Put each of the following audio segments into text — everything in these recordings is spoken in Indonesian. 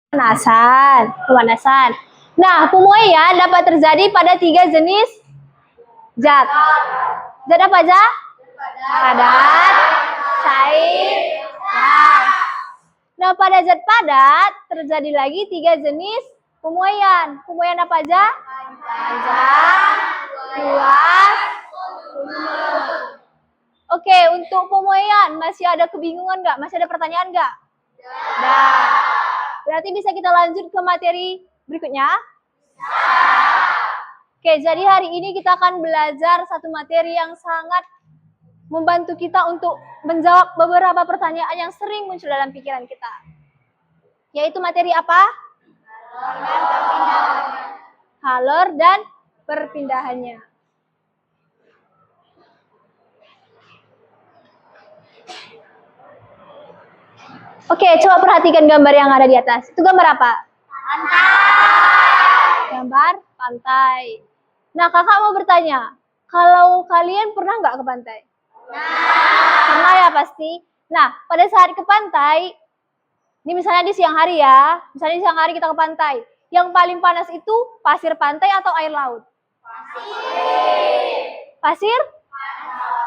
pemanasan. Nah, pemuaian dapat terjadi pada 3 jenis zat. Zat apa aja? Padat, cair, gas. Nah, pada zat padat terjadi lagi 3 jenis pemuaian. Pemuaian apa aja? Panjang, luas, Oke, untuk pemuaian masih ada kebingungan nggak? Masih ada pertanyaan nggak? Nah, berarti bisa kita lanjut ke materi berikutnya? Oke, jadi hari ini kita akan belajar satu materi yang sangat membantu kita untuk menjawab beberapa pertanyaan yang sering muncul dalam pikiran kita. Yaitu materi apa? Halor dan perpindahannya. Oke, coba perhatikan gambar yang ada di atas. Itu gambar apa? Pantai. Gambar pantai. Nah, kakak mau bertanya, kalau kalian pernah nggak ke pantai? Pernah ya pasti. Nah, pada saat ke pantai, ini misalnya di siang hari ya, misalnya di siang hari kita ke pantai, yang paling panas itu pasir pantai atau air laut? Pasir?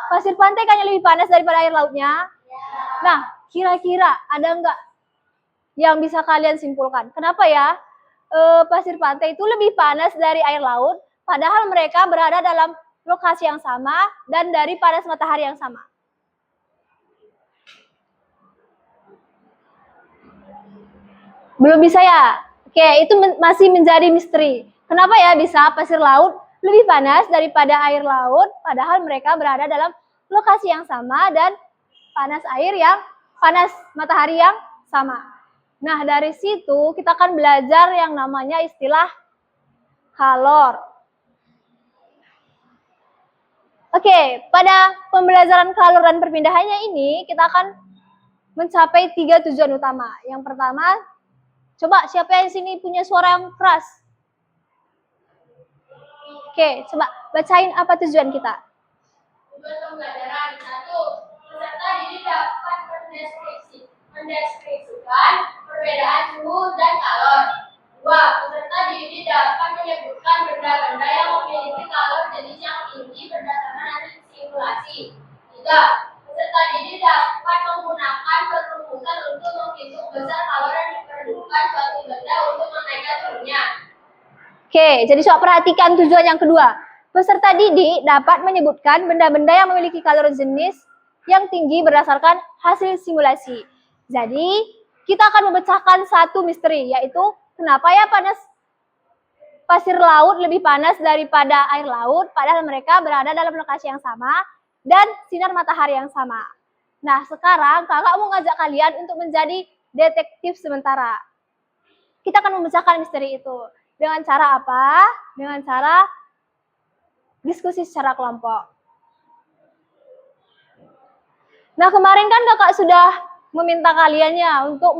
Pasir pantai kayaknya lebih panas daripada air lautnya. Nah, kira-kira ada nggak yang bisa kalian simpulkan? Kenapa ya pasir pantai itu lebih panas dari air laut, padahal mereka berada dalam lokasi yang sama dan dari panas matahari yang sama? Belum bisa ya? Oke, itu masih menjadi misteri. Kenapa ya bisa pasir laut lebih panas daripada air laut, padahal mereka berada dalam lokasi yang sama dan panas matahari yang sama. Nah, dari situ kita akan belajar yang namanya istilah halor. Oke, pada pembelajaran halor dan perpindahannya ini kita akan mencapai 3 tujuan utama. Yang pertama, coba siapa yang sini punya suara yang keras? Oke, coba bacain apa tujuan kita. Tujuan pembelajaran 1. Peserta didik dapat mendeskripsikan perbedaan suhu dan kalor. 2. Peserta didik dapat menyebutkan benda-benda yang memiliki kalor jenis yang tinggi berdasarkan hasil simulasi. 3. Peserta didik dapat menggunakan perumusan untuk menghitung besar kalor yang diperlukan suatu benda untuk menaikkan suhunya. Oke, jadi coba perhatikan tujuan yang kedua. Peserta didik dapat menyebutkan benda-benda yang memiliki kalor jenis yang tinggi berdasarkan hasil simulasi. Jadi, kita akan memecahkan satu misteri, yaitu kenapa ya pasir laut lebih panas daripada air laut, padahal mereka berada dalam lokasi yang sama dan sinar matahari yang sama. Nah, sekarang kakak mau ngajak kalian untuk menjadi detektif sementara. Kita akan memecahkan misteri itu. Dengan cara apa? Dengan cara diskusi secara kelompok. Nah, kemarin kan kakak sudah meminta kaliannya untuk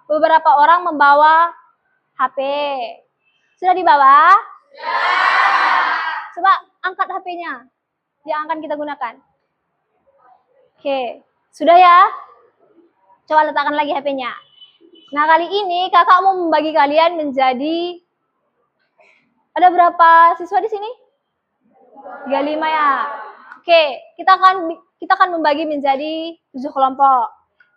beberapa orang membawa HP. Sudah dibawa? Ya. Coba angkat HP-nya yang akan kita gunakan. Oke, sudah ya? Coba letakkan lagi HP-nya. Nah, kali ini kakak mau membagi kalian menjadi, ada berapa siswa di sini? 35 ya. Oke, kita akan membagi menjadi 7 kelompok.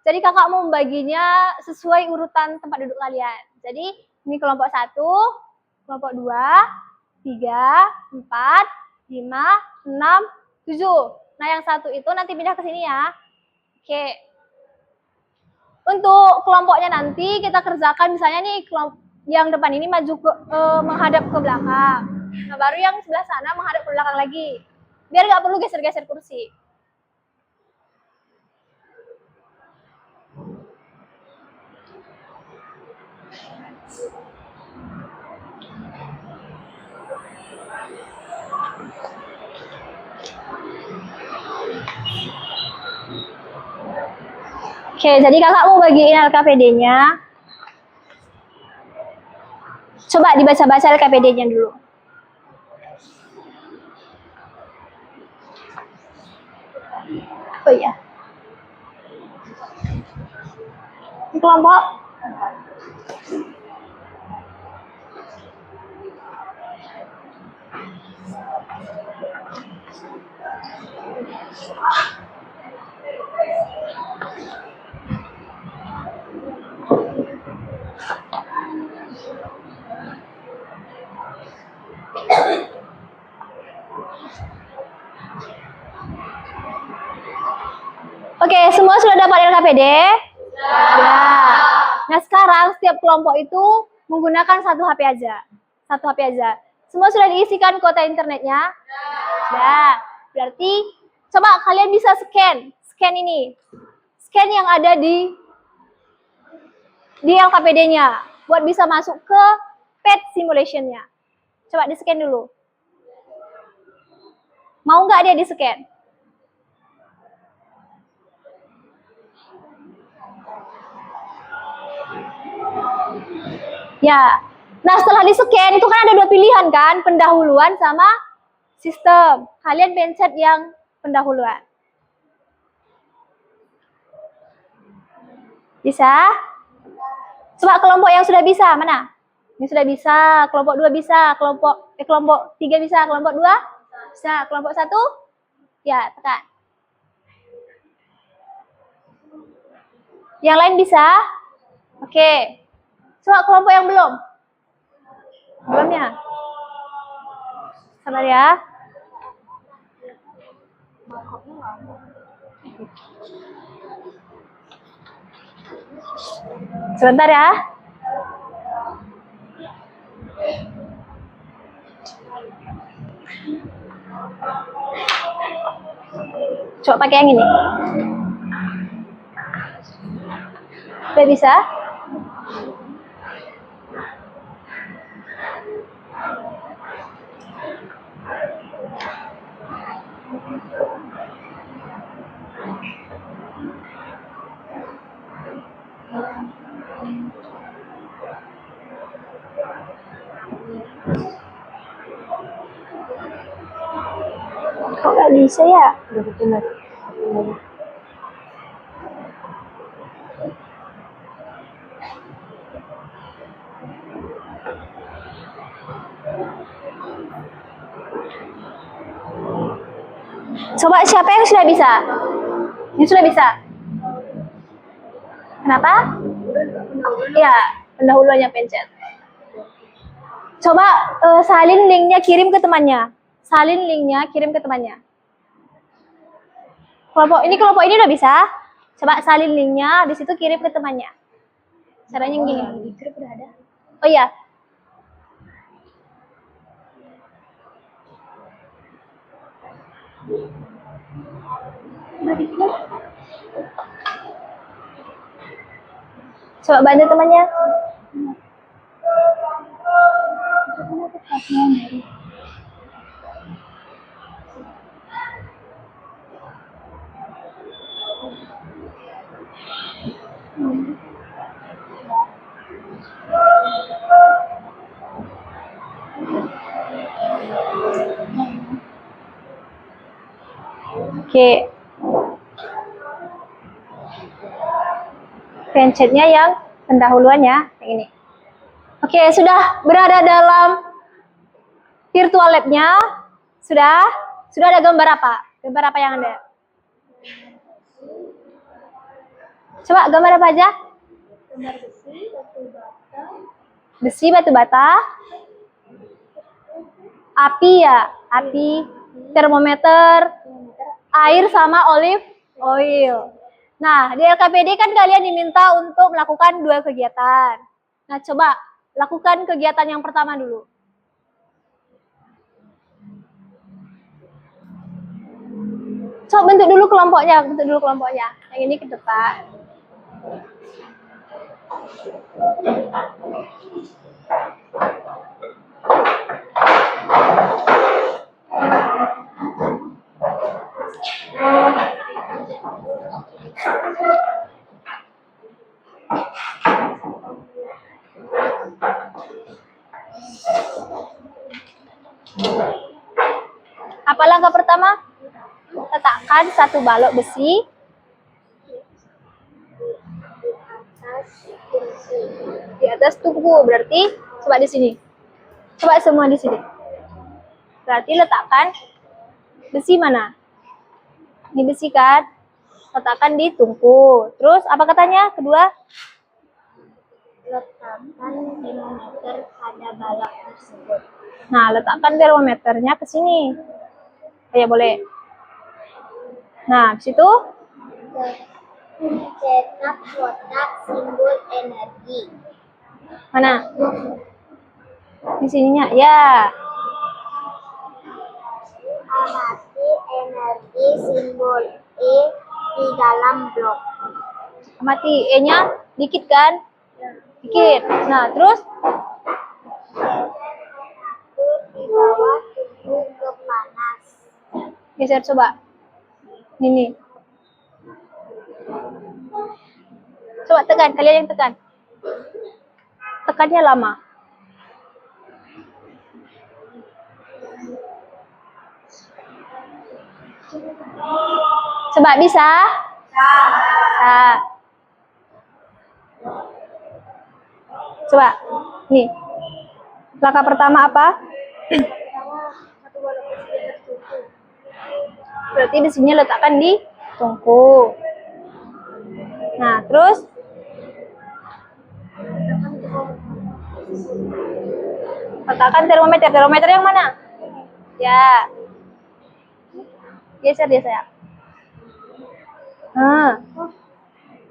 Jadi kakak mau membaginya sesuai urutan tempat duduk kalian. Jadi ini kelompok 1, kelompok 2, 3, 4, 5, 6, 7. Nah, yang satu itu nanti pindah ke sini ya. Oke. Untuk kelompoknya nanti kita kerjakan misalnya nih yang depan ini menghadap ke belakang. Nah, baru yang sebelah sana menghadap ke belakang lagi. Biar nggak perlu geser-geser kursi. Oke, jadi kakak mau bagiin LKPD-nya. Coba dibaca-baca LKPD-nya dulu. Oh iya. Kelompok Semua sudah dapat LKPD? Sudah. Nah, sekarang setiap kelompok itu menggunakan satu HP aja. Satu HP aja. Semua sudah diisikan kuota internetnya? Sudah. Berarti coba kalian bisa scan ini. Scan yang ada di LKPD-nya buat bisa masuk ke pet simulation-nya. Coba di-scan dulu. Mau nggak dia di-scan? Ya. Nah, setelah di-scan itu kan ada dua pilihan kan, pendahuluan sama sistem. Kalian pencet yang pendahuluan. Bisa? Coba kelompok yang sudah bisa, mana? Ini sudah bisa, kelompok 2 bisa, kelompok 3 bisa, kelompok 2 bisa, kelompok 1? Ya, tekan. Yang lain bisa? Oke. Coba kelompok yang belum. Belum ya? Sabar ya. Sebentar ya. Coba pakai yang ini. Udah bisa? Kok nggak bisa ya? Udah betul. Coba siapa yang sudah bisa? Ini sudah bisa? Kenapa? Ya, pendahuluannya pencet. Coba salin linknya, kirim ke temannya. Salin linknya, kirim ke temannya. Kelompok ini udah bisa. Coba salin linknya, habis itu kirim ke temannya. Caranya gini. Udah ada. Oh iya. Coba bantu temannya. Oke. Pencetnya yang pendahuluannya yang ini. Oke, sudah berada dalam virtual lab-nya. Sudah ada gambar apa? Gambar apa yang ada? Coba gambar apa aja? Gambar besi, batu bata. Api ya, api, termometer, air sama olive oil. Nah, di LKPD kan kalian diminta untuk melakukan 2 kegiatan. Nah, coba lakukan kegiatan yang pertama dulu. Coba bentuk dulu kelompoknya. Yang ini ke depan. Apa langkah pertama? Letakkan 1 balok besi di atas tungku. Berarti coba di sini. Coba semua di sini. Berarti letakkan besi mana? Ini besi kan? Letakkan di tungku. Terus apa katanya? Kedua? Letakkan termometer pada balok tersebut. Nah, letakkan termometernya ke sini. Ya boleh. Nah, habis itu Cetak kotak simbol energi. Mana? Di sininya. Ya. Amati energi simbol E di dalam blok. Amati. E-nya dikit kan? Dikit. Nah, terus? Di bawah tungku ke panas. Geser coba. Ini. Coba tekan. Kalian yang tekan. Tekannya lama. Coba bisa? Bisa. Coba. Nih. Langkah pertama apa? Berarti besinya letakkan di tungku. Nah, terus letakkan termometer. Termometer yang mana? Ya. Geser dia sayang. Nah.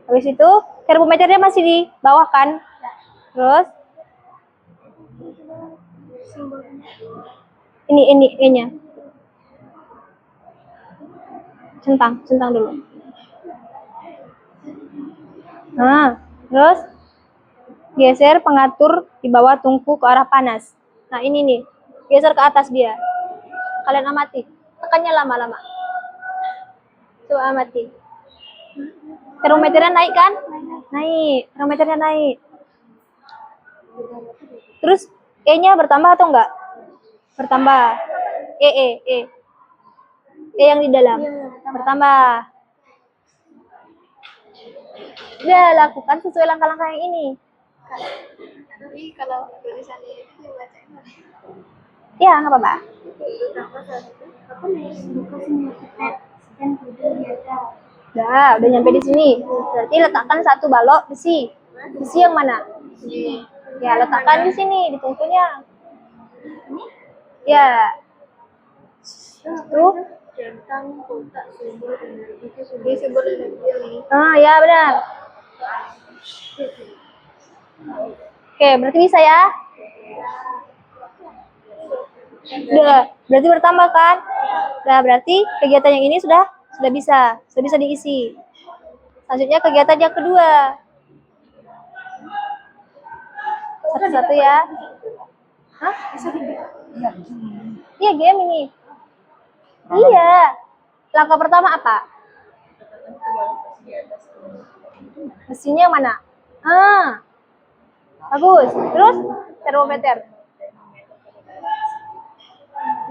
Habis itu termometernya masih di bawah kan? Terus ini E-nya. Centang dulu. Nah, terus geser pengatur di bawah tungku ke arah panas. Nah, ini nih. Geser ke atas dia. Kalian amati. Tekannya lama-lama. Coba amati. Termometernya naik kan? Naik. Termometernya naik. Terus E-nya bertambah atau enggak? Bertambah. E yang di dalam. Bertambah. Udah, lakukan sesuai langkah-langkah yang ini. Tapi kalau tulisannya itu dibacain boleh. Ya, nggak apa-apa. Aku nih buka semua dan Udah nyampe di sini. Berarti letakkan satu balok besi. Besi yang mana? Ya, letakkan di sini, di tungkunya. Ya. Tuh. centang kotak simbol energi itu simbol energi ini. Ah, ya benar. Oke, berarti bisa ya? Udah, berarti bertambah kan? Nah, berarti kegiatan yang ini sudah bisa diisi. Selanjutnya kegiatan yang kedua. Satu-satu ya. Hah? Iya, game ini. Iya. Langkah pertama apa? Besinya mana? Ah. Bagus. Terus termometer.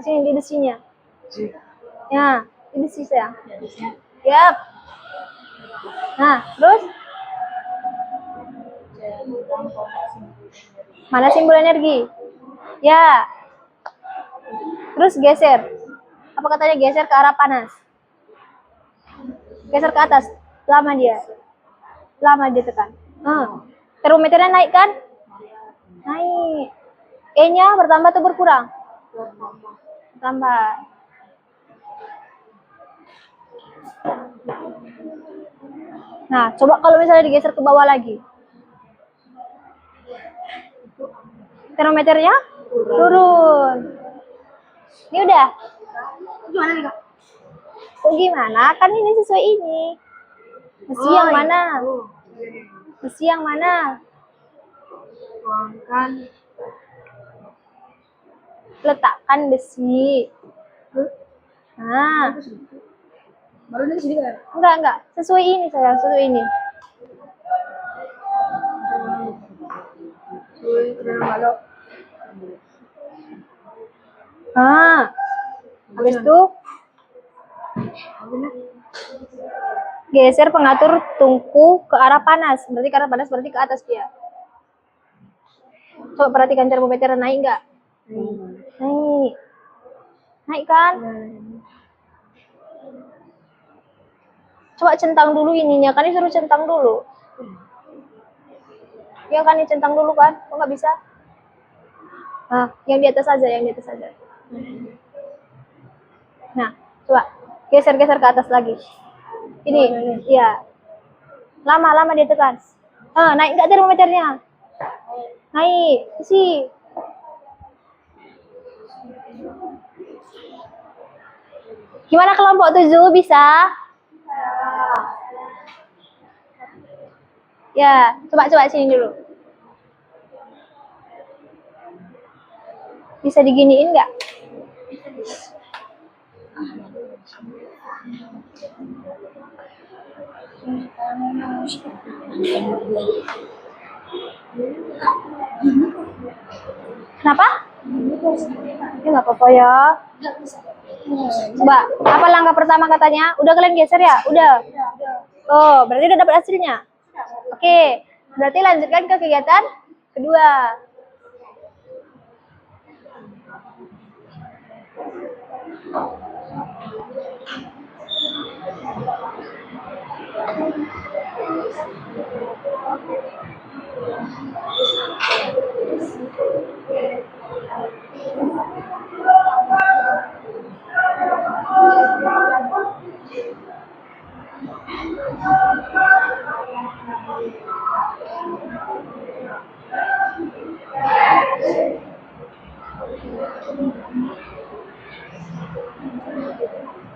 Di sini di besinya. Ya, di besi sayang. Yap. Nah, terus mana simbol energi? Ya. Terus geser. Apa katanya geser ke arah panas? Geser ke atas. Lama dia tekan. Termometernya naik kan? Naik. E-nya bertambah atau berkurang? Bertambah. Nah, coba kalau misalnya digeser ke bawah lagi. Termometernya turun. Ini udah. Gimana nih, Kak? Kok gimana? Kan ini sesuai ini. Besi yang mana? Besi yang mana? Tuangkan. Letakkan besi. Nah. Baru di sini kan? Enggak. Sesuai ini sayang, sesuai ini. Balok. Habis itu geser pengatur tungku ke arah panas. Berarti ke arah panas berarti ke atas dia. Coba perhatikan termometer naik enggak? Naik. Naik kan? Coba centang dulu ininya, kan disuruh centang dulu. Ya kan, centang dulu kan? Kok nggak bisa? Nah, yang di atas saja. Nah, coba geser ke atas lagi. Ini, iya. Lama-lama dia tekan. Naik nggak termometernya? Naik. Isi. Gimana kelompok 7 bisa? Ya, coba sini dulu. Bisa diginiin nggak? Kenapa? Ya nggak apa-apa ya. Coba, apa langkah pertama katanya? Udah kalian geser ya? Udah. Oh, berarti udah dapat hasilnya. Oke, berarti lanjutkan ke kegiatan kedua.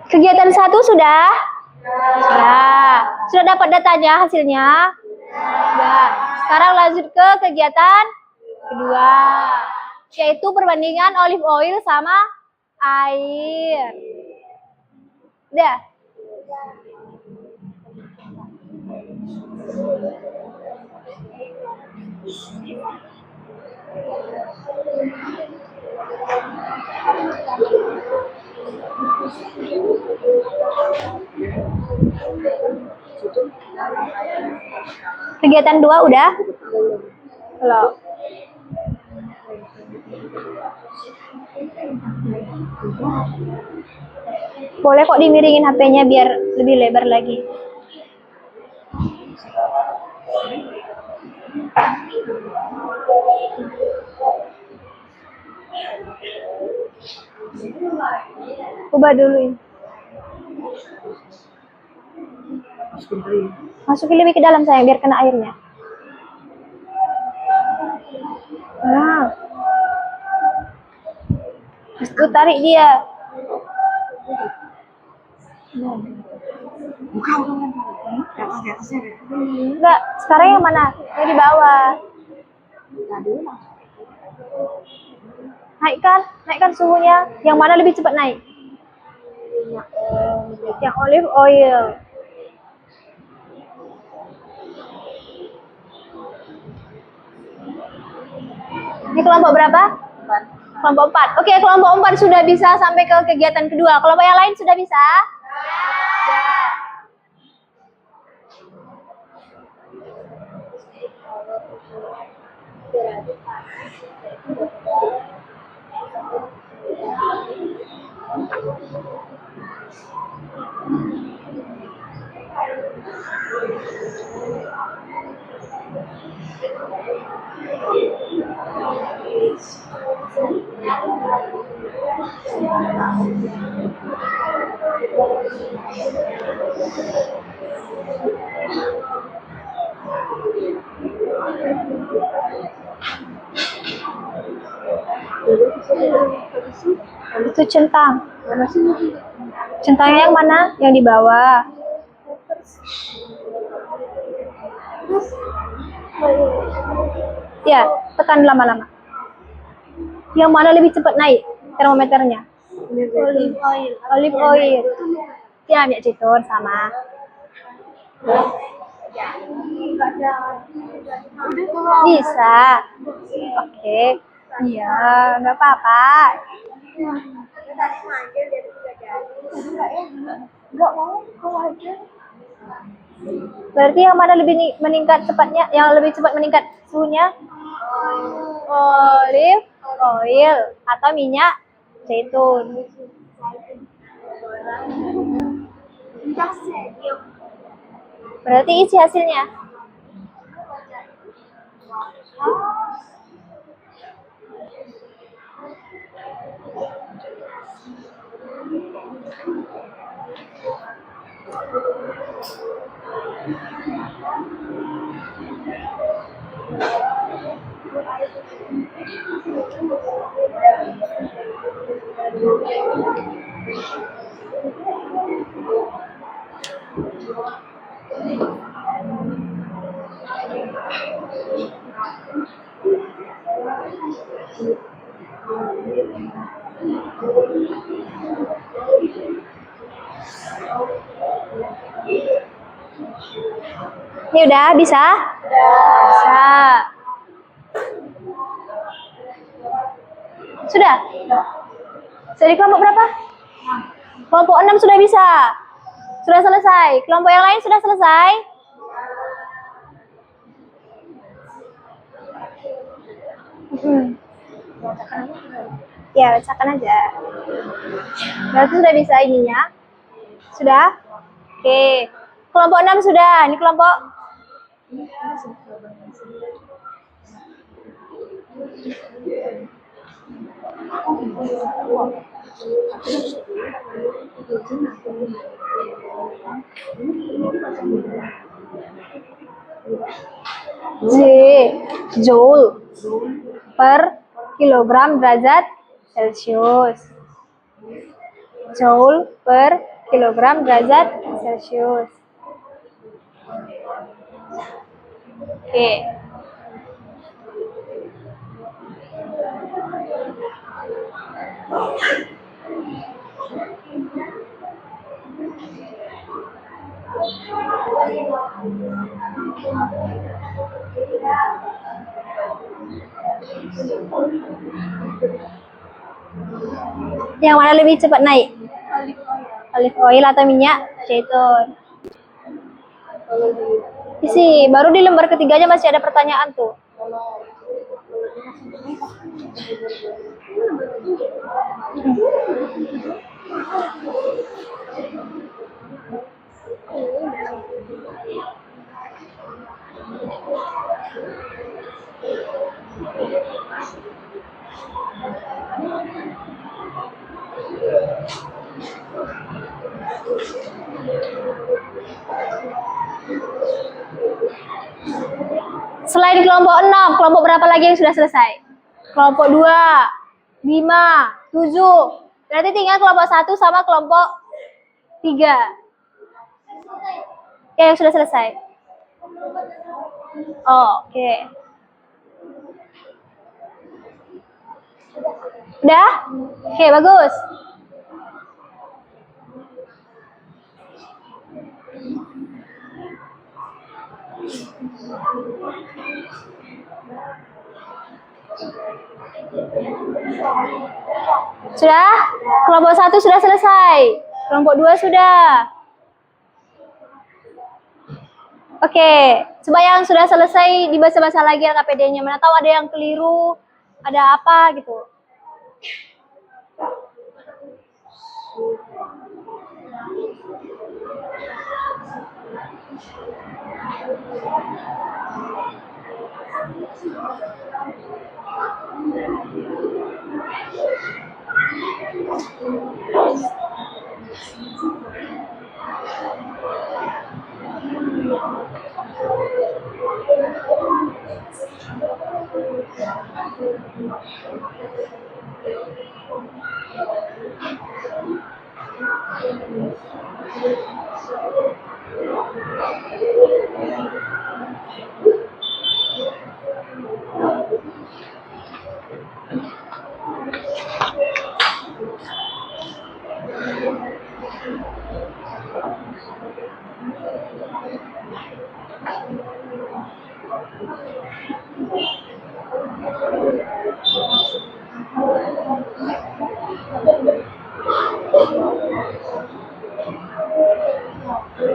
Kegiatan 1 sudah? Sudah dapat datanya, hasilnya? Sudah. Sekarang lanjut ke kegiatan kedua, yaitu perbandingan olive oil sama air. Udah? Kegiatan 2 udah? Belum. Boleh kok dimiringin HP-nya biar lebih lebar lagi. Ubah dulu ini. Masukin lebih ke dalam sayang biar kena airnya. Nah. Terus tarik dia. Enggak, sekarang yang mana? Yang di bawah. Naikkan suhunya. Yang mana lebih cepat naik? Yang olive oil. Ini kelompok berapa? Kelompok 4. Oke, kelompok 4 sudah bisa sampai ke kegiatan kedua. Kelompok yang lain sudah bisa? Itu centang. Centangnya yang mana? Yang di bawah. Ya, tekan lama-lama. Yang mana lebih cepat naik termometernya? Olive oil. Ya, minyak cetur sama. Bisa. Oke. Iya, nggak apa-apa. Berarti yang mana lebih meningkat cepatnya? Yang lebih cepat meningkat suhunya? Olive oil atau minyak zaitun. Berarti isi hasilnya. Ini udah bisa? Bisa. Sudah? Jadi kelompok berapa? Kelompok 6 sudah bisa. Sudah selesai. Kelompok yang lain sudah selesai? Ya, bacakan aja. Berarti sudah bisa ininya? Sudah? Oke. Kelompok 6 sudah. Ini kelompok Joule per kilogram derajat Celcius. Joule per kilogram derajat Celcius. Oke. Yang mana lebih cepat naik? Olive oil atau minyak zaitun? Isi, baru di lembar ketiganya masih ada pertanyaan tuh. Selain kelompok 6, kelompok berapa lagi yang sudah selesai? Kelompok 2, 5, 7. Berarti tinggal kelompok 1 sama kelompok 3. Ya, yang sudah selesai. Oh, oke. Udah? Oke, bagus. Sudah? Kelompok 1 sudah selesai. Kelompok 2 sudah. Oke, coba yang sudah selesai dibaca-baca lagi LKPD-nya. Mana tahu ada yang keliru, ada apa gitu.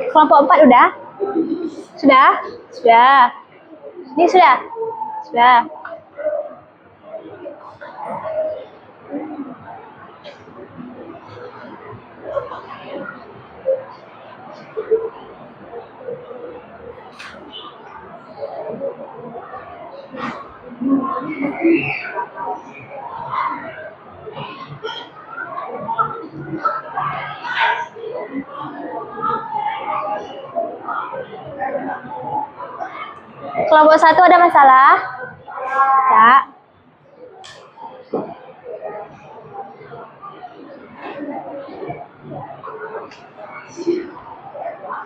Kelompok 4 udah? Sudah? Sudah. Ini sudah? Sudah. Kelompok 1 ada masalah? Ya.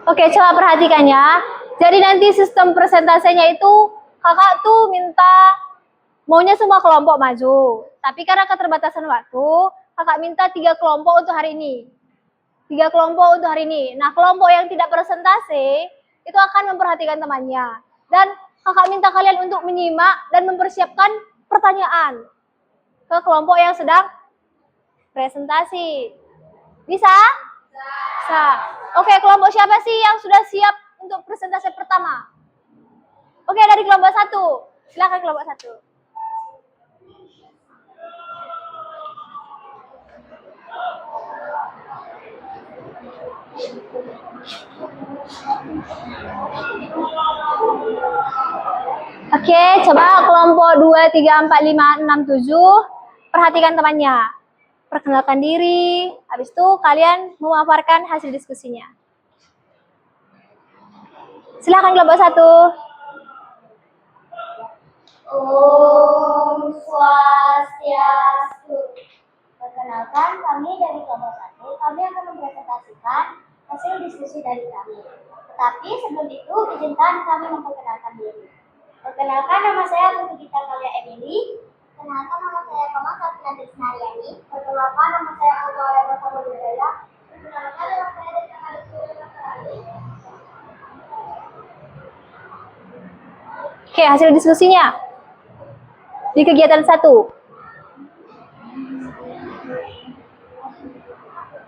Oke, coba perhatikan ya. Jadi nanti sistem persentasenya itu kakak tuh minta maunya semua kelompok maju. Tapi karena keterbatasan waktu, kakak minta 3 kelompok untuk hari ini. 3 kelompok untuk hari ini. Nah, kelompok yang tidak persentase itu akan memperhatikan temannya. Dan kakak minta kalian untuk menyimak dan mempersiapkan pertanyaan ke kelompok yang sedang presentasi. Bisa? Bisa. Oke, kelompok siapa sih yang sudah siap untuk presentasi pertama? Oke, dari kelompok 1. Silakan kelompok 1. Oke, coba kelompok 2, 3, 4, 5, 6, 7. Perhatikan temannya. Perkenalkan diri. Habis itu kalian memaparkan hasil diskusinya. Silakan kelompok 1. Om Swastiastu. Perkenalkan, kami dari kelompok 1, kami akan mempresentasikan hasil diskusi dari kami. Tetapi sebelum itu, izinkan kami memperkenalkan diri. Perkenalkan, nama saya Putri Gita Kalia Emily. Perkenalkan, nama saya Kamal Safinati Naryani. Perkenalkan, nama saya Alfa Alema Samudjaya. Perkenalkan, nama saya Desa Kalisuri. Oke, hasil diskusinya. Di kegiatan 1.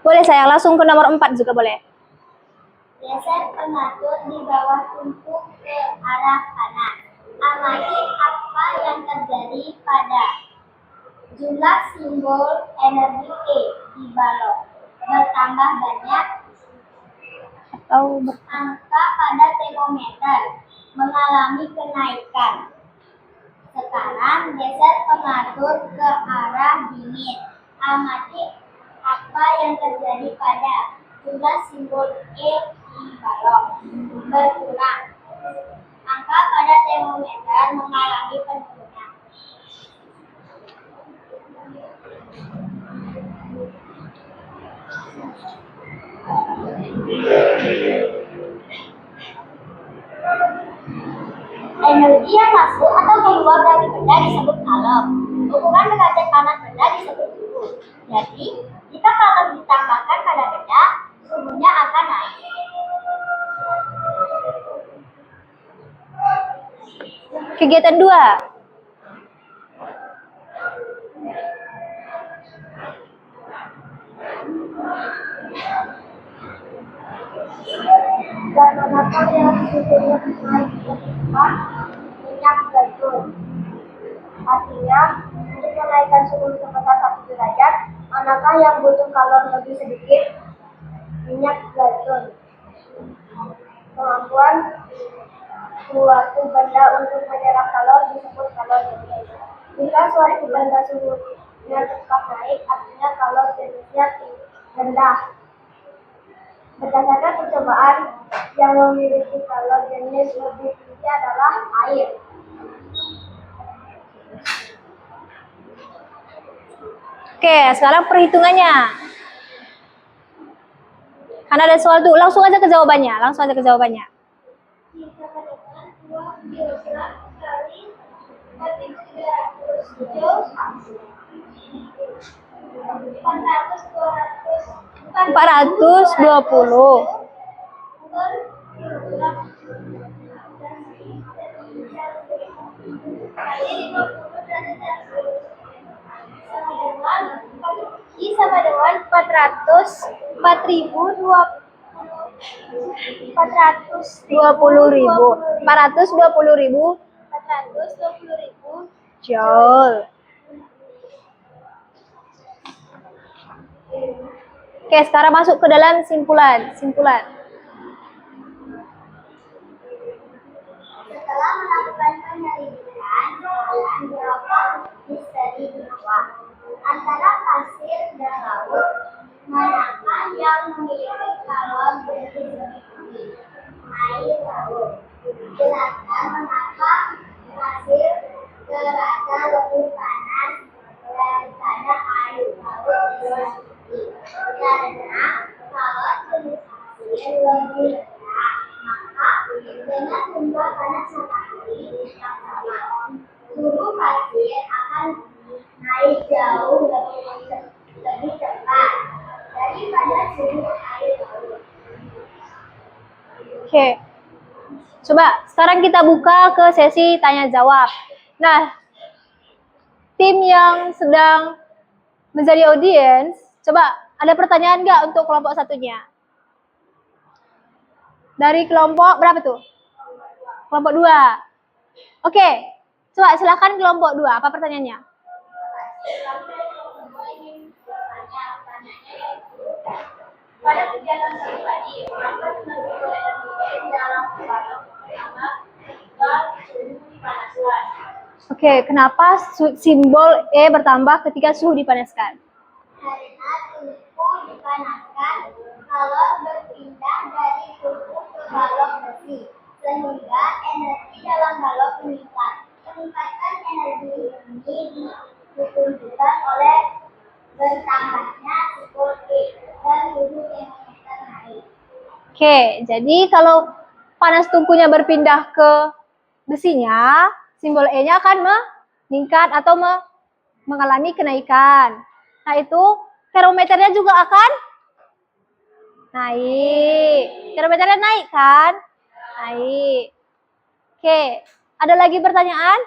Boleh saya langsung ke nomor 4 juga boleh. Geser pengatur di bawah tumpuk ke arah kanan. Amati apa yang terjadi pada jumlah simbol energi E di balok. Bertambah banyak Atau angka pada termometer mengalami kenaikan. Sekarang geser pengatur ke arah dingin. Amati apa yang terjadi pada jumlah simbol E di balok. Berkurang. Angka pada termometer mengalami penurunan. Energi yang masuk atau keluar dari benda disebut kalem. Hubungan derajat panas benda disebut suhu. Jadi, jika kalem ditambahkan pada benda, suhunya akan naik. kegiatan 2. Dan mengapa yang suhunya naik lebih cepat? Minyak zaitun. Artinya, untuk menaikkan suhu sebesar 1 derajat, manakah yang butuh kalori lebih sedikit? Minyak zaitun. Kemampuan suatu benda untuk menyerap kalori disebut kalori jenis. Jika suatu benda suhunya cepat naik, artinya kalori jenisnya rendah. Berdasarkan percobaan, yang memiliki kalori jenis lebih tinggi adalah air. Oke, sekarang perhitungannya. Karena ada soal tuh, langsung aja ke jawabannya. 3 kilogram 2 kali 4.300 joule 420. Sama dengan 420.000. 420.000 joule. Oke, sekarang masuk ke dalam simpulan. Setelah melakukan penyelidikan, kalian melakukan misteri dua antara pasir dan laut, manakah yang memiliki kalori lebih tinggi? Air laut. Jelaskan mengapa pasir terasa lebih panas daripada air laut. Karena kalori jenis pasir lebih rendah naik jauh lebih cepat daripada suhu air laut. Oke. Coba sekarang kita buka ke sesi tanya jawab. Nah, tim yang sedang menjadi audiens, coba ada pertanyaan nggak untuk kelompok satunya? Dari kelompok berapa tuh? Kelompok 2. Oke, coba silakan kelompok 2. Apa pertanyaannya? Pada kegiatan satu tadi, maka dalam balok pertama dan suhu dipanaskan. Oke, kenapa simbol E bertambah ketika suhu dipanaskan? Karena suhu dipanaskan kalau berpindah dari suhu ke balok besi, sehingga energi dalam balok meningkat. Peningkatan energi ini ditunjukkan oleh bertambahnya simbol E dan suhu termometer naik. Oke, jadi kalau panas tungkunya berpindah ke besinya, simbol E-nya akan meningkat atau mengalami kenaikan. Nah, itu termometernya juga akan naik. Termometernya naik kan? Naik. Oke, ada lagi pertanyaan?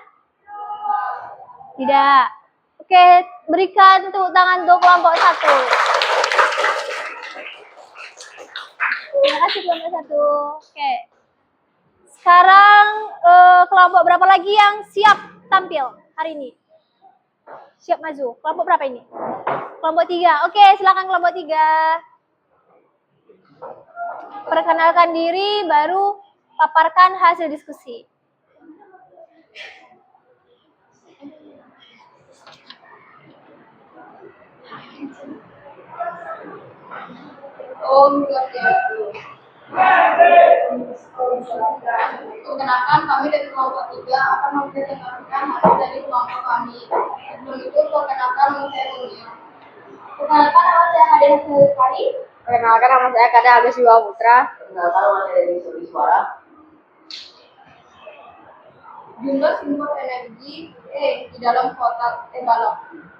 Tidak. Oke, berikan tepuk tangan untuk kelompok 1. Terima kasih kelompok 1. Oke. Sekarang kelompok berapa lagi yang siap tampil hari ini? Siap maju. Kelompok berapa ini? Kelompok 3. Oke, silakan kelompok 3. Perkenalkan diri, baru paparkan hasil diskusi. Om Swastiastu. Perkenalkan, kami dari kelompok 3 akan mempresentasikan hasil dari kelompok kami. Sebelum itu, perkenalkan nama saya Dunia. Perkenalkan, nama saya Kaden Sekali. Perkenalkan, nama saya Kada Agus Wiwa Putra. Perkenalkan, nama saya Dewi Suri Suara. Jumlah simbol energi E di dalam kotak balok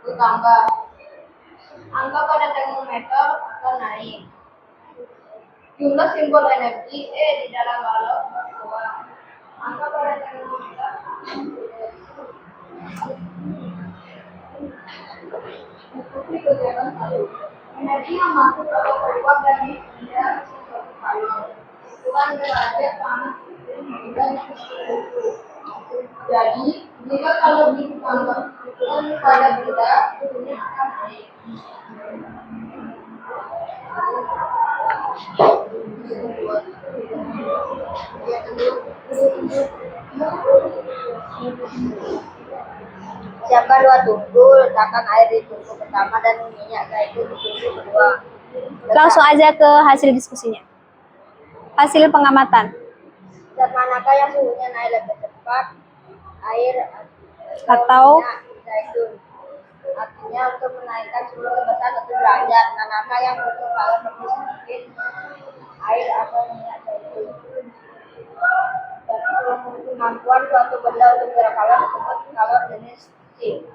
bertambah. Angka pada termometer akan naik. Jumlah simbol energi E di dalam balok berkurang. Angka pada termometer akan turun. Mengikuti kegiatan satu. Energi yang masuk atau keluar dari benda suatu balon. Ukuran derajat panas dan suhu. Jadi, jika kalau ditambah pada benda, suhunya akan naik. Siapkan 2 tungku, letakkan air di tungku pertama dan minyak zaitun di tungku kedua. Langsung aja ke hasil diskusinya. Hasil pengamatan. Zat manakah yang suhunya naik lebih cepat? Air Atau minyak zaitun. Artinya untuk menaikkan suhu sebesar 1 derajat, manakah yang butuh kalor lebih sedikit? Air atau minyak zaitun. Kemampuan suatu benda untuk berkalor disebut kalor jenis C.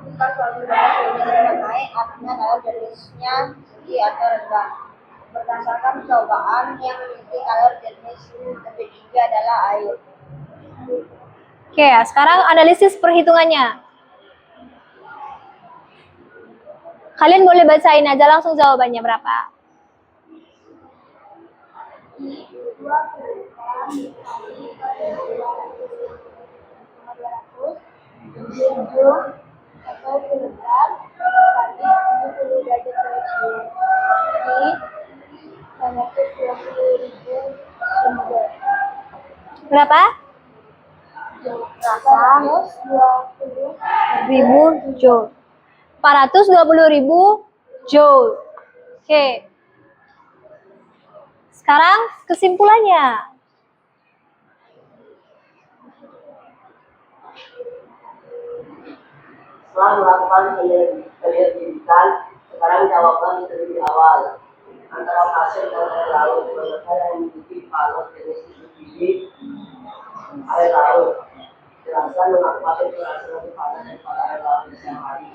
Jika suatu benda suhunya sedang naik, artinya kalor jenisnya tinggi atau rendah. Berdasarkan percobaan, yang memiliki kalor jenis lebih tinggi adalah air. Oke, sekarang analisis perhitungannya. Kalian boleh bacain aja langsung jawabannya berapa. Berapa? 420.000 joule. 420.000 joule. Oke. Sekarang kesimpulannya. Setelah melakukan penyelidikan, sekarang jawaban terlebih awal. Antara pasir dan air laut, manakah yang memiliki kalor jenis tinggi? Air laut. Jelaskan mengapa pasir terasa lebih panas daripada air laut. pada siang hari.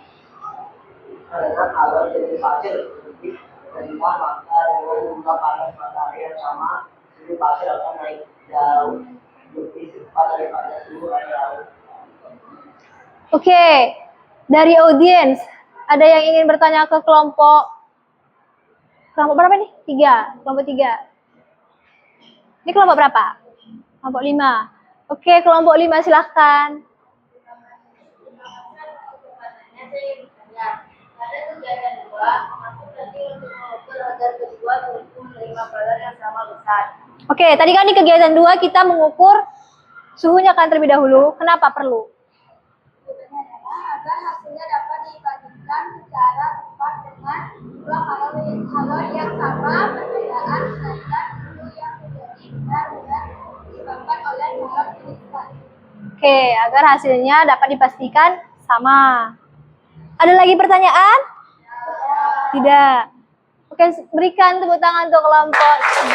Karena kalau jenis pasir lebih rendah, maka dengan jumlah panas matahari yang sama, suhu pasir akan naik jauh lebih cepat daripada suhu air laut. Oke, dari audiens, ada yang ingin bertanya ke kelompok berapa nih? 3, kelompok 3. Ini kelompok berapa? Kelompok 5. Oke, kelompok 5 silahkan. Pada kegiatan 2, maksud tadi untuk mengukur agar kedua tentu menerima kadar yang sama besar. Oke, tadi kan di kegiatan 2 kita mengukur suhunya kan terlebih dahulu. Kenapa perlu? Tujuannya adalah agar hasilnya dapat dibandingkan secara tepat dengan jumlah kalori yang sama, perbedaan kenaikan suhu yang terjadi benar-benar disebabkan oleh dua jenis bahan. Oke, agar hasilnya dapat dipastikan sama. Ada lagi pertanyaan? Tidak. Oke, berikan tepuk tangan untuk kelompok 3.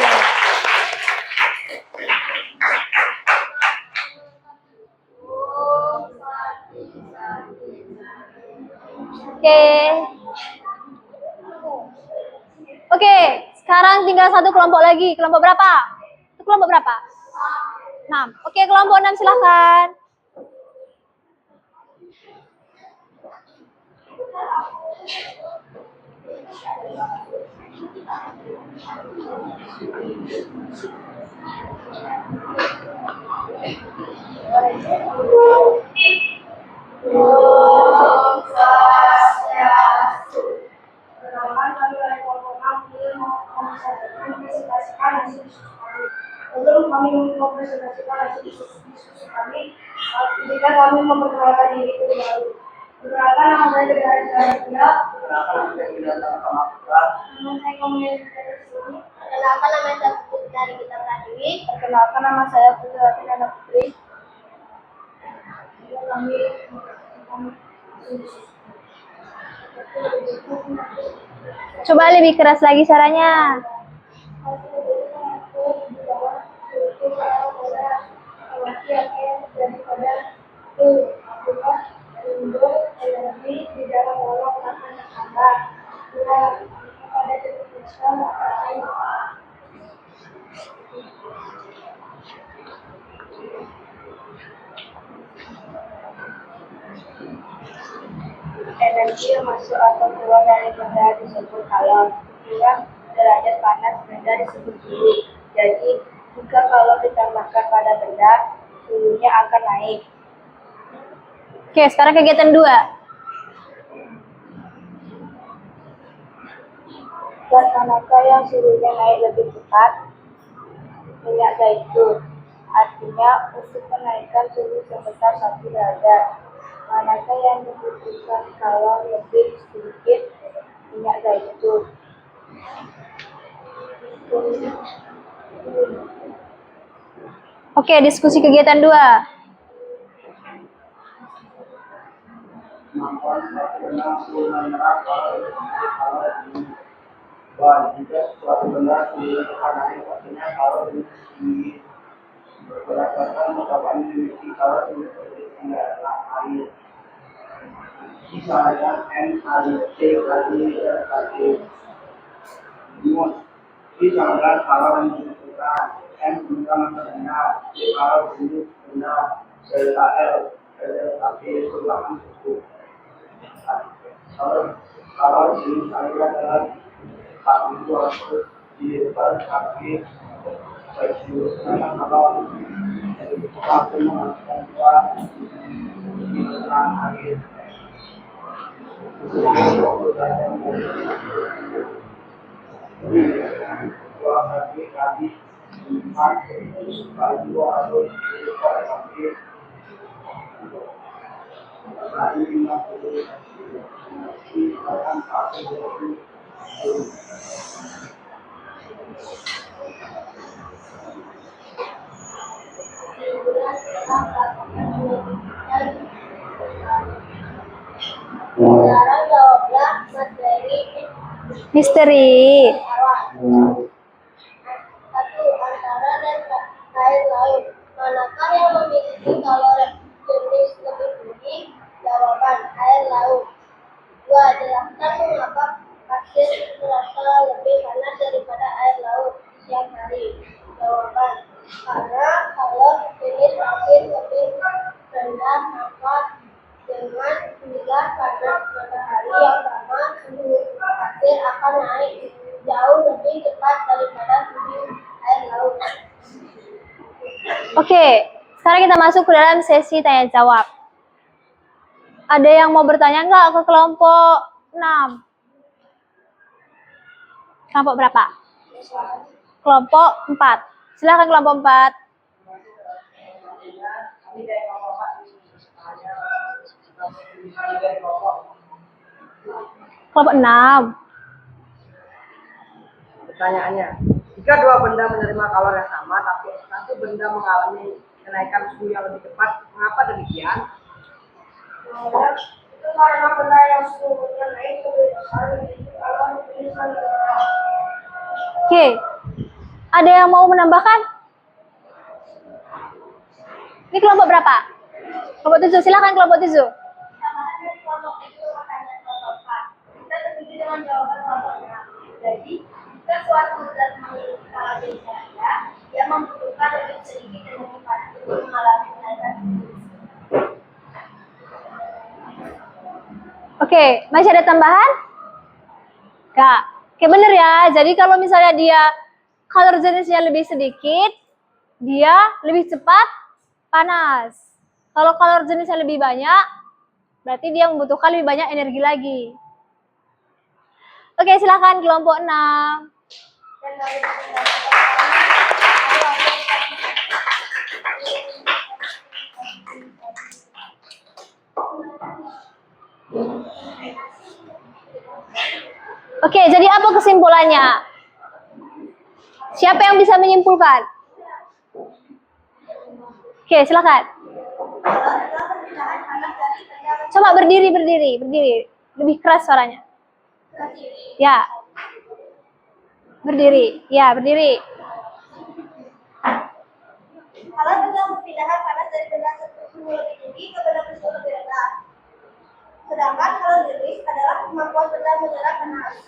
Oke. Oke, sekarang tinggal satu kelompok lagi. Kelompok berapa? Itu kelompok berapa? 6. Oke, kelompok 6 silahkan. Perkenalkan, kami dari kelompok 6 ingin mempresentasikan hasil diskusi kami. Sebelum kami mempresentasikan hasil diskusi kami, izinkan kami memperkenalkan diri terlebih dahulu. Perkenalkan, nama saya Dedari Sarabia. Perkenalkan nama saya Bidang Sama Putra. Nama saya Komunis dari sini. Perkenalkan, nama saya Putri dari Kita Pratiwi. Perkenalkan, nama saya Putri Nana Putri. Kami Coba lebih keras lagi suaranya. Energi yang masuk atau keluar dari benda disebut kalor. Kurang derajat panas benda disebut suhu. Jadi, jika kalor ditambahkan pada benda, suhunya akan naik. Oke, sekarang kegiatan 2. Zat manakah yang suhunya naik lebih cepat? Minyak zaitun. Artinya, untuk menaikkan suhu sebesar 1 derajat. Manakah yang dibutuhkan kalor lebih sedikit? Minyak zaitun. Oke, diskusi kegiatan 2. Kemampuan berenang suhu menyerap kalau jika suatu benda sudah naik, artinya kalau ini tinggi berdasarkan ungkapan memiliki kalau ini adalah air. Misalnya N kali C kali R kali mus. Misalnya kalau yang dibutuhkan N bukan benda, C kalau ini benda, delta L kali perubahan suhu. Kalau ini adalah satu dua di depan kaki sejuta kalau satu mengatakan dua di dalam air dua kali kali empat kali dua atau dua kali kali 50 akan pakai Sekarang jawablah materi Misteri. satu antara dan air laut. Manakah yang memiliki kalori jenis lebih tinggi? Jawaban air air laut. 2. Jelaskan mengapa pasir terasa lebih panas daripada air laut di siang hari. Jawaban: karena kalau jenis pasir lebih rendah, maka dengan bila panas matahari yang sama, suhu pasir akan naik jauh lebih cepat daripada suhu air laut. Oke, sekarang kita masuk ke dalam sesi tanya jawab. Ada yang mau bertanya nggak ke kelompok 6? Kelompok berapa? Kelompok 4. Silakan kelompok 4. Kelompok 6. Pertanyaannya, jika dua benda menerima kalor yang sama, tapi satu benda mengalami kenaikan suhu yang lebih cepat, mengapa demikian? Itu karena benda yang suhunya naik lebih besar memiliki kalor lebih rendah. Oke, ada yang mau menambahkan? Ini kelompok berapa? Kelompok 7, silakan kelompok 7. Tambahan dari kelompok itu pertanyaan kelompok 4. Kita setuju dengan jawaban kelompok 6. Jadi, jika suatu zat memiliki kalor yang rendah, dia membutuhkan lebih sedikit energi panas untuk mengalami kenaikan suhu. Oke, masih ada tambahan? Enggak. Oke, bener ya. Jadi kalau misalnya dia kalor jenisnya lebih sedikit, dia lebih cepat panas. Kalau kalor jenisnya lebih banyak, berarti dia membutuhkan lebih banyak energi lagi. Oke, silakan kelompok 6. Dan dari pendapat Oke, jadi apa kesimpulannya? Siapa yang bisa menyimpulkan? Oke, silakan. Coba berdiri. Lebih keras suaranya. Ya. Berdiri. kalau benda perpindahan panas dari benda suhu lebih tinggi ke benda bersuhu lebih rendah. Sedangkan kalau jenis adalah kemampuan benda menyerap panas.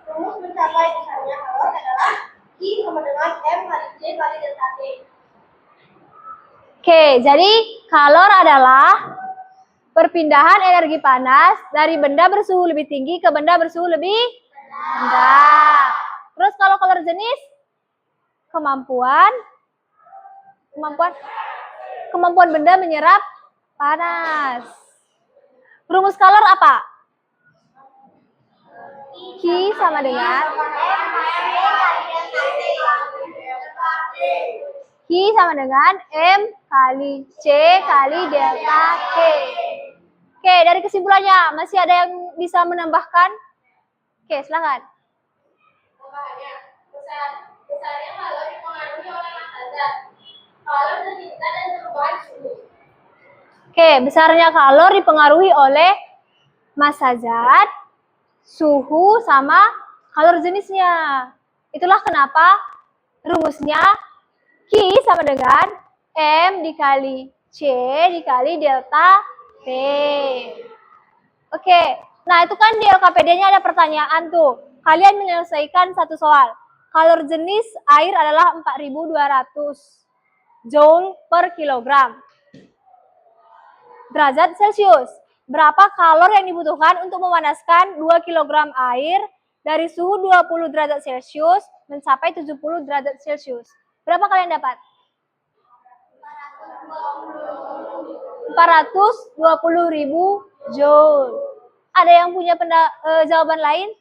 Rumus mencapai misalnya kalor adalah Q sama dengan M kali C kali delta T. Oke, jadi kalor adalah perpindahan energi panas dari benda bersuhu lebih tinggi ke benda bersuhu lebih rendah. Terus kalau kalor jenis kemampuan benda menyerap panas. Rumus kalor apa? Q sama dengan M kali C kali delta T. Oke, dari kesimpulannya masih ada yang bisa menambahkan? Oke, silakan. Tambahannya, besarnya kalor dipengaruhi oleh massa zat, kalor tercipta dan perubahan suhu. Oke, besarnya kalor dipengaruhi oleh massa zat, suhu, sama kalor jenisnya. Itulah kenapa rumusnya Q sama dengan M dikali C dikali delta T. Oke, nah itu kan di LKPD-nya ada pertanyaan tuh. Kalian menyelesaikan satu soal. Kalor jenis air adalah 4.200 joule per kilogram. Derajat Celcius. Berapa kalor yang dibutuhkan untuk memanaskan 2 kg air dari suhu 20 derajat Celcius mencapai 70 derajat Celcius? Berapa kalian dapat? 420.000 joule. Ada yang punya jawaban lain?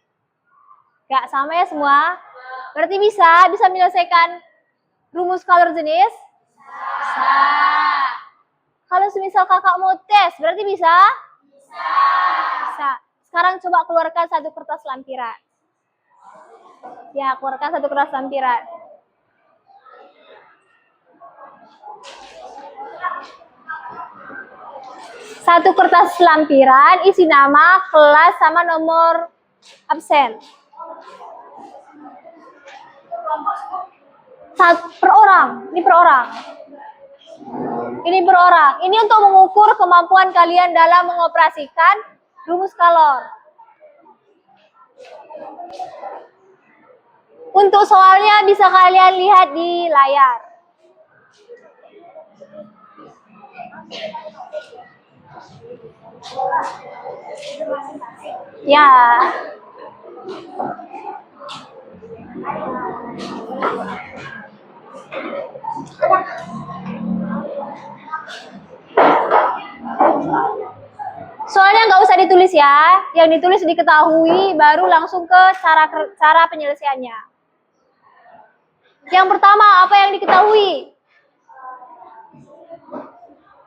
Gak sama ya semua? Berarti bisa menyelesaikan rumus kalor jenis? Bisa. Kalau semisal kakak mau tes, berarti bisa? Bisa. Sekarang coba keluarkan satu kertas lampiran. Ya, keluarkan satu kertas lampiran. Satu kertas lampiran isi nama, kelas, sama nomor absen. Per orang, ini per orang. Ini per orang. Ini untuk mengukur kemampuan kalian dalam mengoperasikan rumus kalor. Untuk soalnya bisa kalian lihat di layar. Ya. Soalnya nggak usah ditulis ya, yang ditulis diketahui baru langsung ke cara penyelesaiannya. Yang pertama, apa yang diketahui?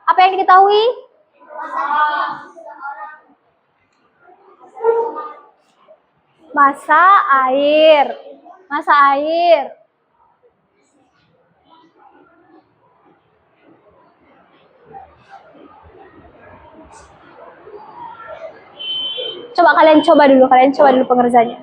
Apa yang diketahui? Massa air. Massa air. Kalian coba dulu pengerjanya.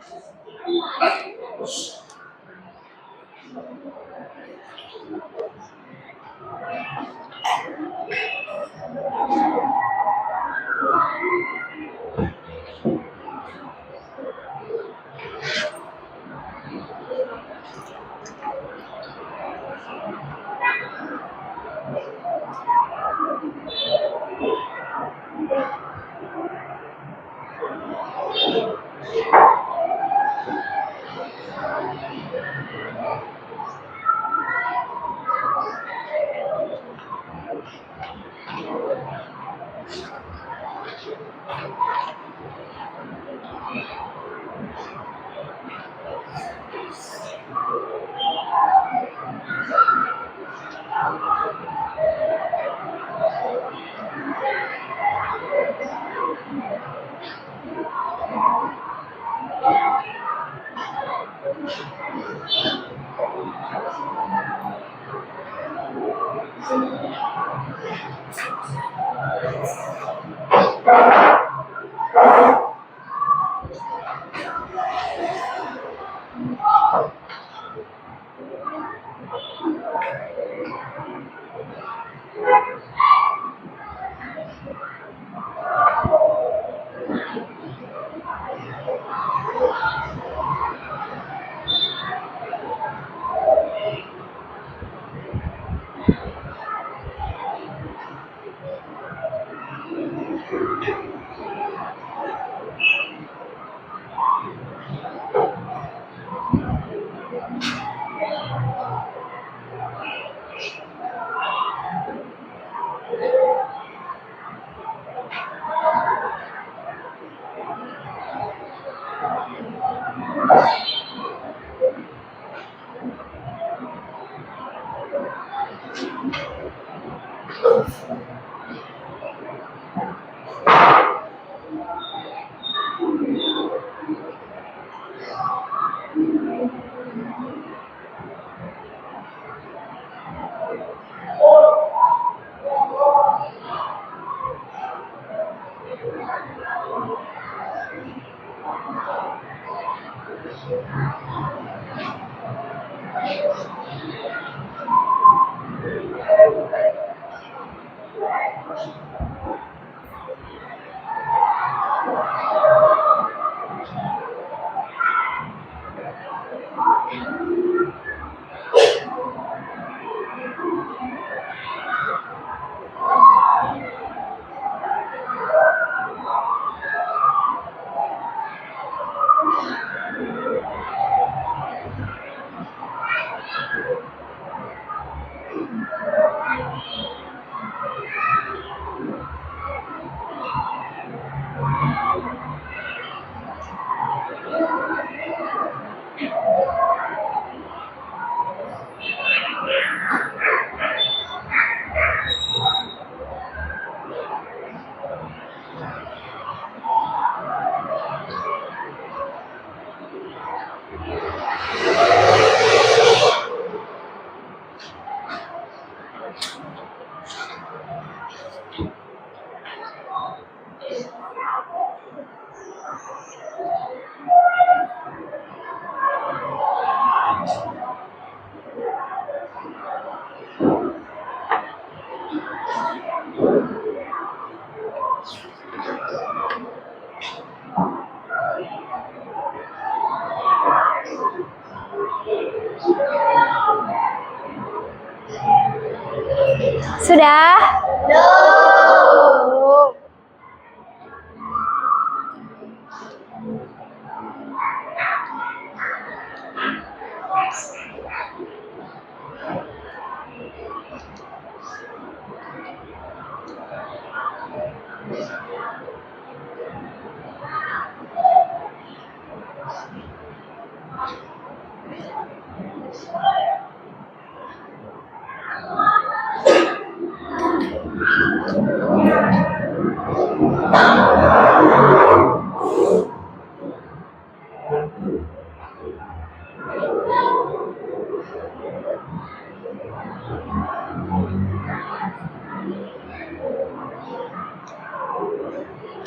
sudah? Belum.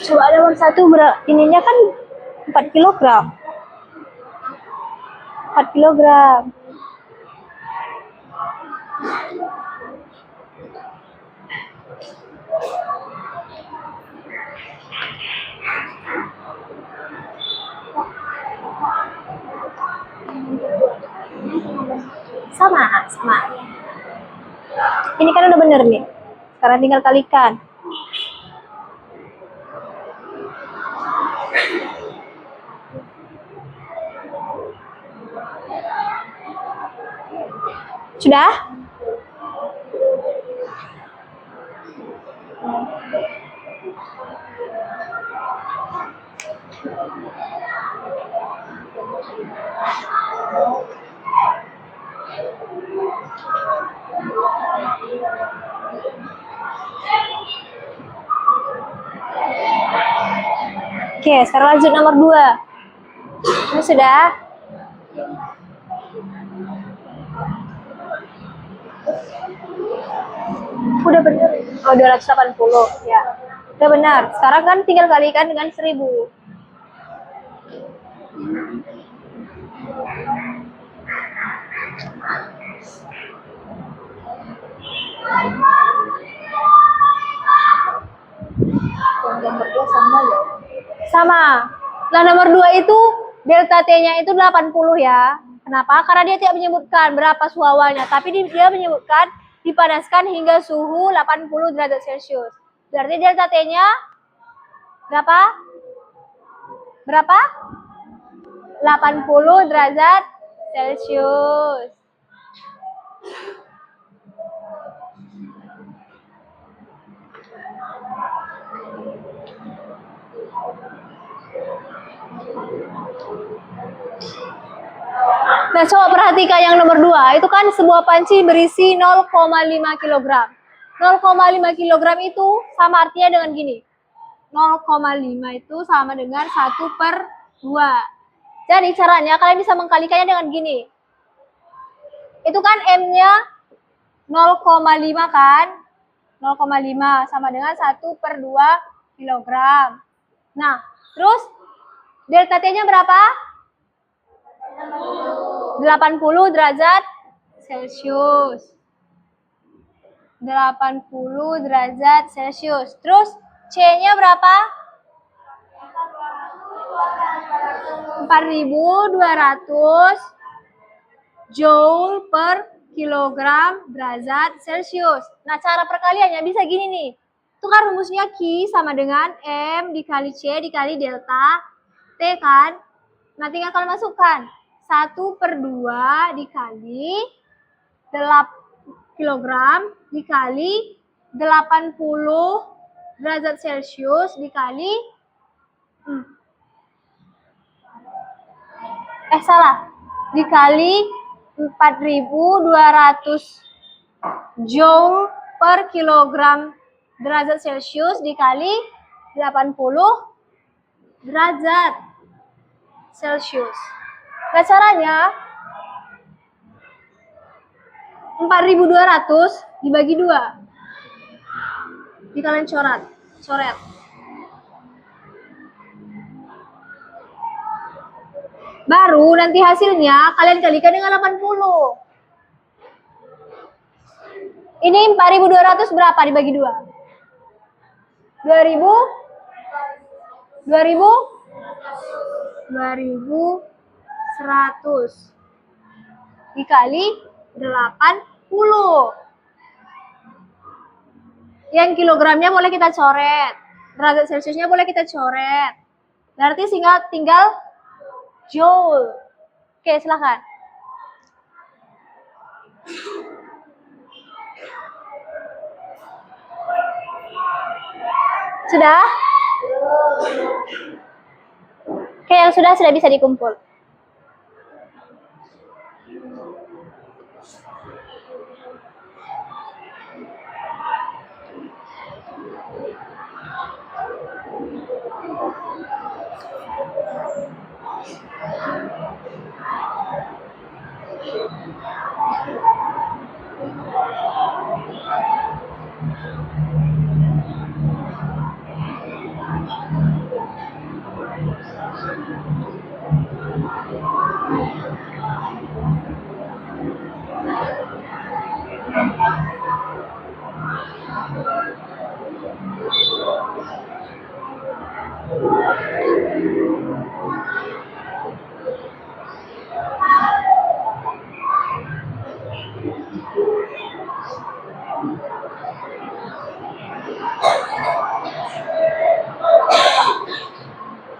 Coba nomor 1 ininya kan 4 kilogram. 4 kilogram. Sama. Ini kan udah bener nih. Sekarang tinggal kalikan. Sudah? Oke, sekarang lanjut nomor 2. Ini sudah? Udah benar. Oh, 280. Ya. Udah benar. Sekarang kan tinggal kalikan dengan 1000. Nomor 2 sama ya? Sama. Nah, nomor 2 itu delta T-nya itu 80 ya. Kenapa? Karena dia tidak menyebutkan berapa suhu awalnya, tapi dia menyebutkan dipanaskan hingga suhu 80 derajat Celcius. Berarti delta T-nya berapa? Berapa? 80 derajat Celcius. Nah, coba perhatikan yang nomor 2. Itu kan sebuah panci berisi 0,5 kg. 0,5 kg itu sama artinya dengan gini. 0,5 itu sama dengan 1/2. Jadi caranya kalian bisa mengkalikannya dengan gini. Itu kan M-nya 0,5 kan? 0,5 sama dengan 1/2 kg. Nah, terus delta T-nya berapa? 80 derajat Celcius. 80 derajat Celcius. Terus C-nya berapa? 4200 Joule per kilogram derajat Celcius. Nah, cara perkaliannya bisa gini nih. Itu kan rumusnya Q sama dengan M dikali C dikali delta T kan? Nah, tinggal kalian masukkan. 1/2 dikali 8 kilogram dikali 80 derajat Celcius dikali dikali 4200 Joule per kilogram derajat Celcius dikali 80 derajat Celcius. Nah, caranya 4200 dibagi 2. Di kalian coret. Baru nanti hasilnya kalian kalikan dengan 80. Ini 4200 berapa dibagi 2? 2100 dikali 80. Yang kilogramnya boleh kita coret. Derajat Celciusnya boleh kita coret. Berarti tinggal joule. Oke, silakan. Sudah? Oke, yang sudah bisa dikumpul.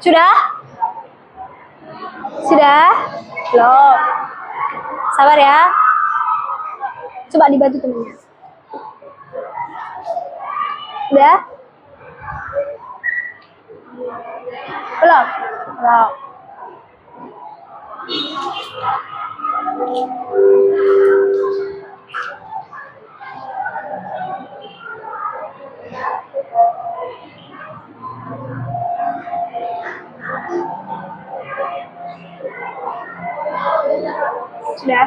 Sudah? Sudah? Belum. Sabar ya. Coba dibantu temennya. Udah? Belum? Belum. Sudah?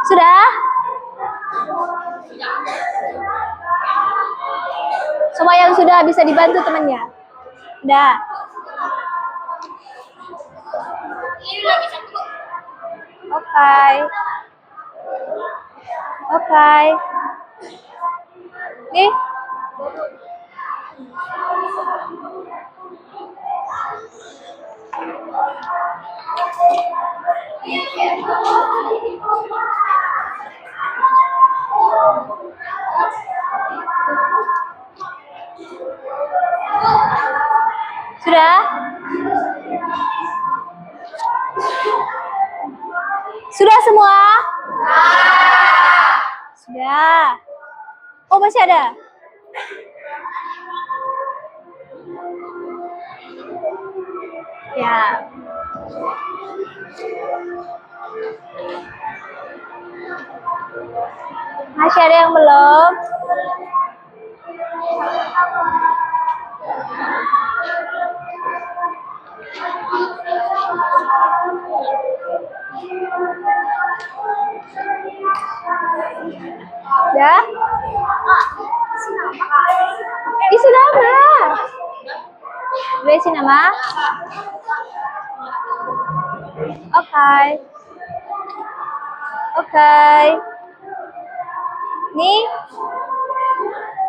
Sudah? Semua yang sudah bisa dibantu temannya. Udah. Oke. Oke. Nih. Sudah? Sudah semua? Sudah. Oh, masih ada? Ya. Masih ada yang belum? Ya? Isi nama. Udah isi nama? Oke. Oke. Nih.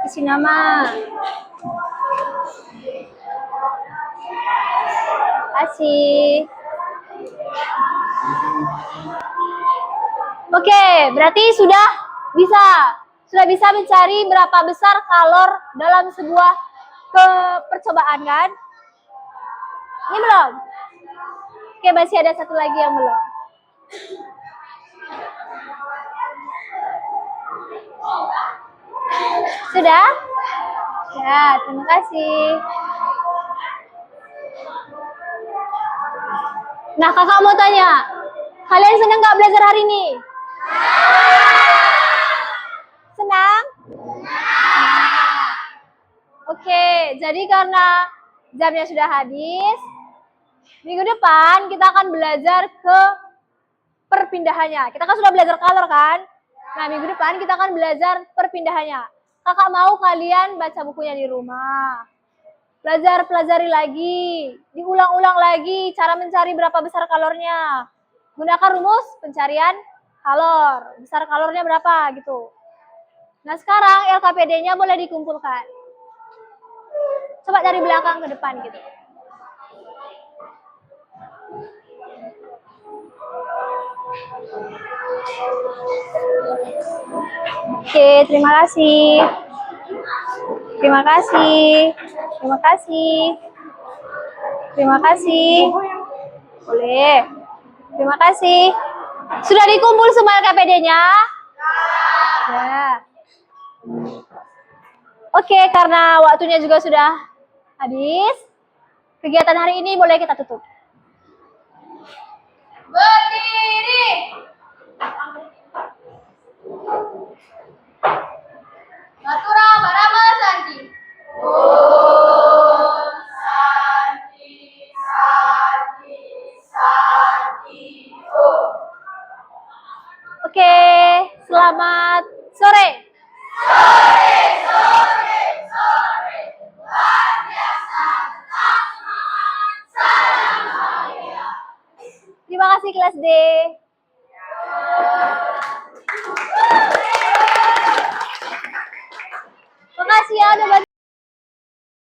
Isi nama. Kasih. Oke, berarti sudah bisa mencari berapa besar kalor dalam sebuah percobaan kan? Ini belum? Oke, masih ada satu lagi yang belum. Sudah? Ya, terima kasih. Nah, kakak mau tanya, kalian senang nggak belajar hari ini? Senang? Oke, jadi karena jamnya sudah habis, minggu depan kita akan belajar ke perpindahannya. Kita kan sudah belajar kalor kan? Nah, minggu depan kita akan belajar perpindahannya. Kakak mau kalian baca bukunya di rumah. Pelajari lagi, diulang-ulang lagi cara mencari berapa besar kalornya. Gunakan rumus pencarian kalor. Besar kalornya berapa gitu. Nah, sekarang LKPD-nya boleh dikumpulkan. Coba dari belakang ke depan gitu. Oke, terima kasih. Terima kasih. Terima kasih. Terima kasih. Boleh. Terima kasih. Sudah dikumpul semua KPD-nya? Ya. Oke, karena waktunya juga sudah habis, kegiatan hari ini boleh kita tutup. Berdiri. Matura Parama Santi. Om Santi, Santi, Santi, Om. Oke, selamat sore. Terima kasih kelas D. Makasih ya udah bantu.